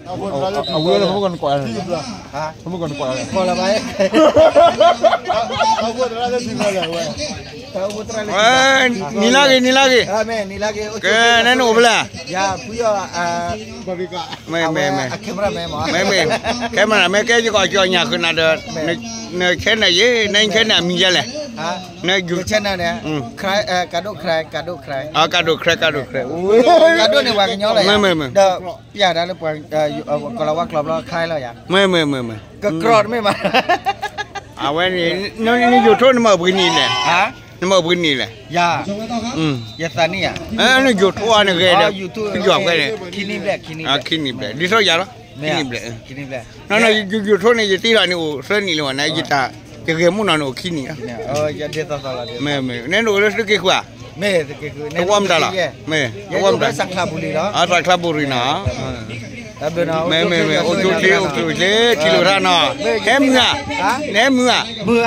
เอาเวลาพวกกันกว่าฮะพวกกันกว่าก่อนละไหมเอาพูดอะไรจะถึงอะไรวะนี่ลากีแม่นี่ลากีแกนั่นโอ้เปล่าอย่าพูดบาริกาไม่แคมราแม่หมอไม่แค่มันไม่แค่จะก่อจ่อหยาขึ้นน่ะเด้อในแค่ไหนยี่ในแค่ไหนมีเยอะเลยในอยู่เช่นนั้นเนี่ยใครกระโดดใครกระโดดใครกระโดดในวันกันย้อนเลยไม่เด้ออย่าได้เลยปล่อยก็เราว่ากรอบเราคลายแล้วอย่าไม่ก็กรอดไม่มาเอาไว้นี่อยู่ทุ่นมาบุญนี่แหละนี่มาบุญนี่แหละอย่าตานี่อ่ะนี่อยู่ทุ่นนี่แกเด้ออยู่กับแกเด้อคินี่แบกคินี่แบกดิโซยาหรอคินี่แบกนั่นอยู่ทุ่นนี่จะตีเราเนี่ยโอ้เส้นนี่เลยว่ะนายจิตาจะเกี่ยมุนนั่นโอ้คินี่อย่าเดือดต่อละไม่เนี่ยโอ้เรื่องกี่ขวาไม่คือตัวว่ำได้ละไม่ตัวว่ำได้สักคราบุรีเนาะสักคราบุรีนะไม่โอ้จุดเลี้ยวที่เราท่านน่ะแค่มือเนี่ยตัว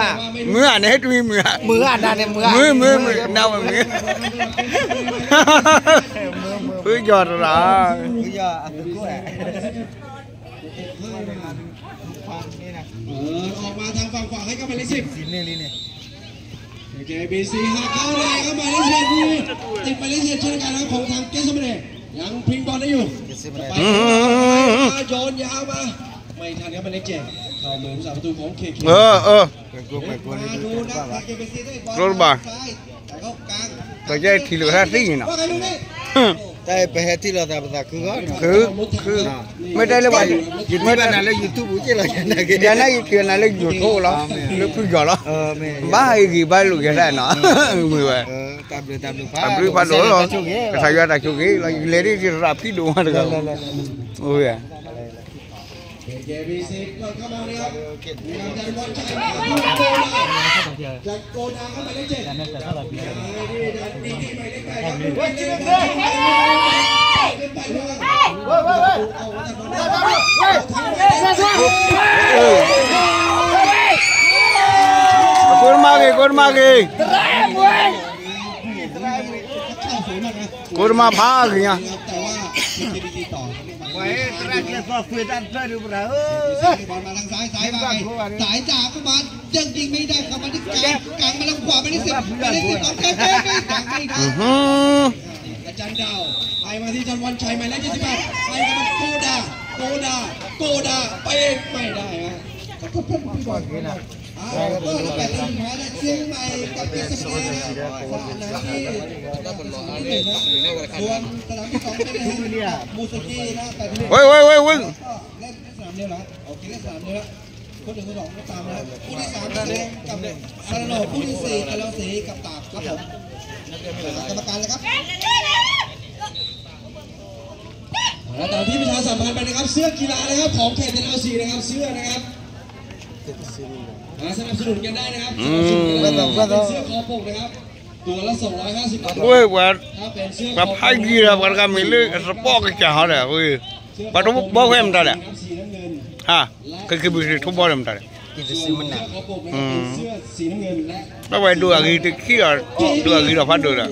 มือนั่นเนี่ยมือน่ามือเพื่อหยอดละออกมาทางฝั่งขวาให้กับหมายเลข10นี่โอเคBCหักเข้าเลยครับหมายเลข10ติดหมายเลข10เช่นกันนะของทางเกสเมเน่ยังพิงบอลได้อยู่ไปโยนยาวมาไม่ทันครับหมายเลข7เข้ามือผู้สาประตูของเคดูนะBCได้บอล รถบ้า เข้ากลางแต่ใจที่เหลือท่าสิ่งน่ะแต่ไปเหตุที่เราทำแต่คือไม่ได้เลยว่าไม่ได้นั่นเลยยูทูบจะเราจะนั่งเดี๋ยวนั่งเกี่ยนั่นเลยยูทูบแล้วแล้วพูดหยอดแล้วบ้าอีกกี่ใบลูกจะได้เนาะมือไปตามดูพัดหรอใส่ยาตะชุกี้เราเลดี้ที่รับพี่ดูมาเลยโอ้ยBC เข้ามาเลยครับจากโกดังเข้ามาเลข7kurma phá kìaบอลมาทางซ้ายมาสายจ่าเข้ามายังยิงไม่ได้เข้ามาที่กลางมาทางขวาไปที่10ไปที่10ของเทพไม่จังไม่ได้กระจันดาวไปมาที่จันวันชัยหมายเลข28ไปกับโกดาไปไม่ได้ฮะก็เพิ่มพี่บอลนะก็เราไปถึงแพ้ได้เชียงใหม่กับเกษตรส่วนสนามที่2เป็นมูสกี้นะแต่ที่เว้ยเล่นสนามเดียวแล้วโอเคเล่นสนามเดียวแล้วคน1 คน 2ก็ตามแล้วคู่ที่3กับซาโนคู่ที่4กับเราสีกับตากครับผมกรรมการเลยครับแล้วตามที่ประชาสัมพันธ์ไปนะครับเสื้อกีฬานะครับของเขตเราสีนะครับเสื้อนะครับสนับสนุนกันได้นะครับเสื้อคอปกนะครับตัวละ250 บาทเว้ยว่ากับไอ้กีฬาวันกันมีเรื่องสปอร์ตจะหาเลยเว้ยปะทุบบ่อเว้มตาเลยฮะคือบิทุบบอลมันตาเลยแล้วไปดูอะไรที่ขี้อ่ะดูอะไรที่เราพัดดูเลย